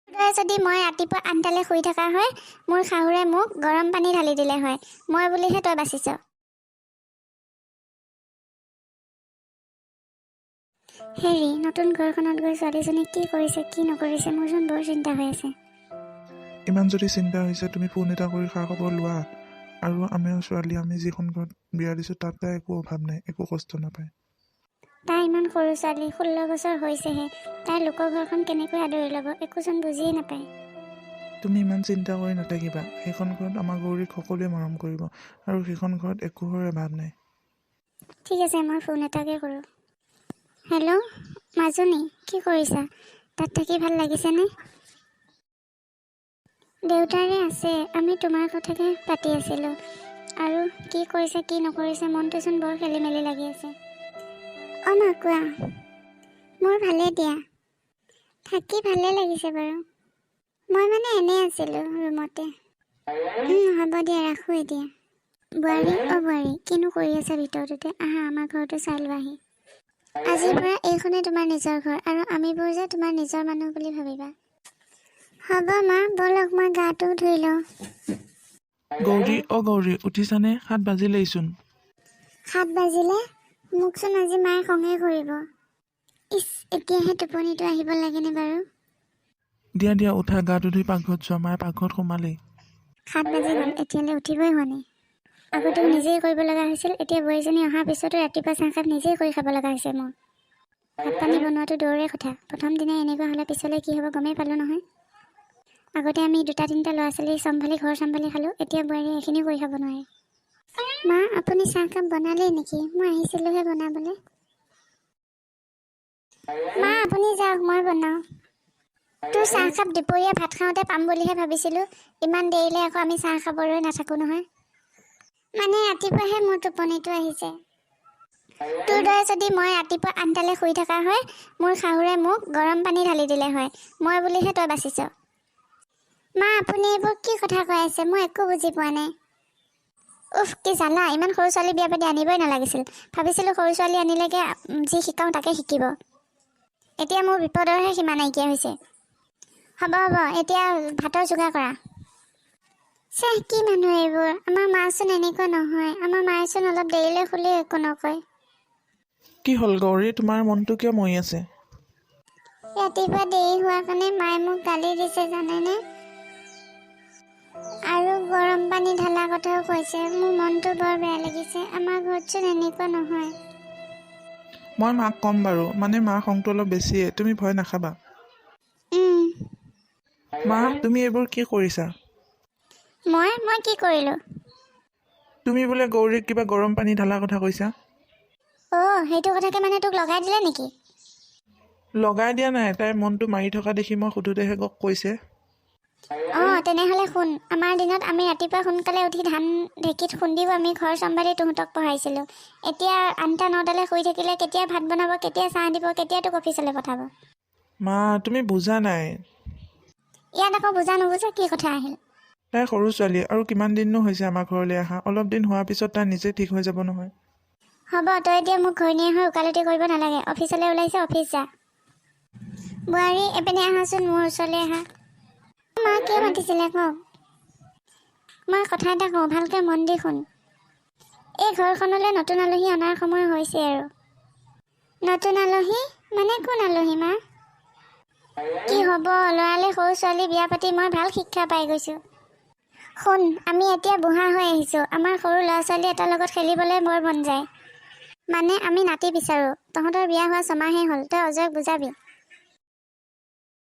তই যদি মই ৰাতিপুৱা আনটালে শুই থকা হয় মোৰ শাহুৰে মোক গৰম পানী ঢালি দিলে হয়। মই বুলিহে তই বাচিছ। হেৰি, নতুন ঘৰখনত গৈ ছোৱালীজনী কি কৰিছে কি নকৰিছে মোৰচোন বৰ চিন্তা হৈ আছে। ইমান যদি চিন্তা হৈছে তুমি ফোন এটা কৰি খা খবৰ লোৱা। আৰু আমাৰ ছোৱালী আমি যিখন ঘৰত বিয়া দিছোঁ তাত তাই একো অভাৱ নাই, একো কষ্ট নাপায়। তাই ইমান সৰু ছোৱালী, 16 বছৰ হৈছেহে। তাই লোকৰ ঘৰখন কেনেকৈ আদৰি ল'ব একোচোন বুজিয়ে নাপায়। তুমি ইমান চিন্তা কৰি নাথাকিবা। সেইখন ঘৰত আমাৰ গৌৰীক সকলোৱে মৰম কৰিব আৰু সেইখন ঘৰত একোৰে অভাৱ নাই। ঠিক আছে, মই ফোন এটাকে কৰোঁ। হেল্ল', মাজনী, কি কৰিছা? তাত থাকি ভাল লাগিছেনে? দেউতাৰে আছে, আমি তোমাৰ কথাকে পাতি আছিলোঁ। আৰু কি কৰিছে কি নকৰিছে মনটোচোন বৰ খেলি মেলি লাগি আছে। অঁ মা, কোৱা। মোৰ ভালেই দিয়া, থাকি ভালেই লাগিছে বাৰু। মই মানে এনেই আছিলোঁ ৰুমতে। হ'ব দিয়া, ৰাখোঁ এতিয়া। বোৱাৰী, অঁ বোৱাৰী, কিনো কৰি আছা ভিতৰটোতে? আহা, আমাৰ ঘৰটো চাই লোৱাহি। আজিৰ পৰা এইখনেই তোমাৰ নিজৰ ঘৰ আৰু আমিবোৰ যে তোমাৰ নিজৰ মানুহ বুলি ভাবিবা। হ'ব মা, ব'লক মই গাটো ধুই লওঁ। গৌৰী, অ গৌৰী, উঠিছানে? 7 বাজিলেইচোন। 7 বাজিলে? মোকচোন আজি মায়ে খঙে কৰিব। ইচ, এতিয়াহে টোপনিটো আহিব লাগেনে বাৰু? দিয়া দিয়া, উঠা, গাটো ধুই পাকঘৰত যোৱা। মায়ে পাকঘৰত সোমালেই। 7 বাজি গ'ল, এতিয়ালৈ উঠিবই হোৱা নাই। আগতেও নিজেই কৰিব লগা হৈছিল, এতিয়া বোৱাৰীজনী অহাৰ পিছতো ৰাতিপুৱা চাহকাপ নিজেই কৰি খাব লগা হৈছে মোৰ। ভাত পানী বনোৱাটো দূৰৰে কথা, প্ৰথম দিনাই এনেকুৱা হ'লে পিছলৈ কি হ'ব গমেই পালোঁ নহয়। আগতে আমি 2-3টা ল'ৰা ছোৱালী চম্ভালি ঘৰ চম্ভালি খালোঁ, এতিয়া বোৱাৰীয়ে এইখিনিও কৰি খাব নোৱাৰে। মা, আপুনি চাহকাপ বনালেই নেকি? মই আহিছিলোঁহে বনাবলৈ। মা, আপুনি যাওক, মই বনাওঁ। তোৰ চাহকাপ দুপৰীয়া ভাত খাওঁতে পাম বুলিহে ভাবিছিলোঁ। ইমান দেৰিলৈ আকৌ আমি চাহ খাবলৈ নাথাকোঁ নহয়। মানে ৰাতিপুৱাহে মোৰ টোপনিটো আহিছে। তোৰ দৰে যদি মই ৰাতিপুৱা আনটালে শুই থকা হয় মোৰ শাহুৰে মোক গৰম পানী ঢালি দিলে হয়। মই বুলিহে তই বাচিছ। মা, আপুনি এইবোৰ কি কথা কৈ আছে? মই একো বুজি পোৱা নাই। উফ, কি জ্বালা! ইমান সৰু ছোৱালী বিয়া পাতি আনিবই নালাগিছিল। ভাবিছিলোঁ সৰু ছোৱালী আনিলেগে যি শিকাওঁ তাকে শিকিব। এতিয়া মোৰ বিপদৰহে সীমা নাইকিয়া হৈছে। হ'ব হ'ব, এতিয়া ভাতৰ যোগাৰ কৰা। চেহ, কি মানুহ এইবোৰ? আমাৰ মাচোন এনেকুৱা নহয়। আমাৰ মায়েচোন অলপ দেৰিলৈ শুলেও একো নকয়। কি হ'ল গৌৰী, তোমাৰ মনটো কিয় মৰি আছে? ৰাতিপুৱা দেৰি হোৱাৰ কাৰণে মায়ে মোক গালি দিছে জানেনে? আৰু গৰম পানী ঢালা কথাও কৈছে। মোৰ মনটো বৰ বেয়া লাগিছে। আমাৰ ঘৰতচোন এনেকুৱা নহয়। মই মাক ক'ম বাৰু, মানে মাৰ খংটো অলপ বেছিয়ে, তুমি ভয় নাখাবা। মা, তুমি এইবোৰ কি কৰিছা? মই কি কৰিলোঁ? তুমি বোলে গৌৰীক কিবা গৰম পানী ঢালা কথা কৈছা। অঁ, সেইটো কথাকে মানে তোক লগাই দিলে নেকি? লগাই দিয়া নাই, তাইৰ মনটো মাৰি থকা দেখি মই সোধোতেহে কৈছে। অঁ, তেনেহ'লে শুন। আমাৰ দিনত আমি ৰাতিপুৱা সোনকালে উঠি ধান ঢেঁকীত খুন্দিও আমি ঘৰ চম্ভালি তহঁতক পঢ়াইছিলোঁ। এতিয়া 8টা-9টালৈ শুই থাকিলে কেতিয়া ভাত বনাব, কেতিয়া চাহ দিব, কেতিয়া তোক অফিচলৈ পঠাব? মা, তুমি বুজা নাই। ইয়াত আকৌ বুজা নুবুজা কি কথা আহিল? তাই সৰু ছোৱালী আৰু কিমান দিননো হৈছে আমাৰ ঘৰলৈ অহা। অলপ দিন হোৱাৰ পিছত তাই নিজে ঠিক হৈ যাব নহয়। হ'ব, তই এতিয়া মোক ঘৈণীয়েক হৈ ওকালতি কৰিব নালাগে। অফিচলৈ ওলাইছে, অফিচ যা। বোৱাৰী, এপিনে আহাচোন, মোৰ ওচৰলৈ আহা। মা, কিয় মাতিছিলে কওক? মই কথা এটা কওঁ, ভালকৈ মন দি শুন। এই ঘৰখনলৈ নতুন আলহী অনাৰ সময় হৈছে আৰু। নতুন আলহী? মানে কোন আলহী মা? কি হ'ব, ল'ৰালে সৰু ছোৱালী বিয়া পাতি মই ভাল শিক্ষা পাই গৈছোঁ। শুন, আমি এতিয়া বুঢ়া হৈ আহিছোঁ। আমাৰ সৰু ল'ৰা ছোৱালী এটাৰ লগত খেলিবলৈ বৰ মন যায়। মানে আমি নাতি বিচাৰোঁ। তহঁতৰ বিয়া হোৱা 6 মাহেই হ'ল, তই অজয়ক বুজাবি।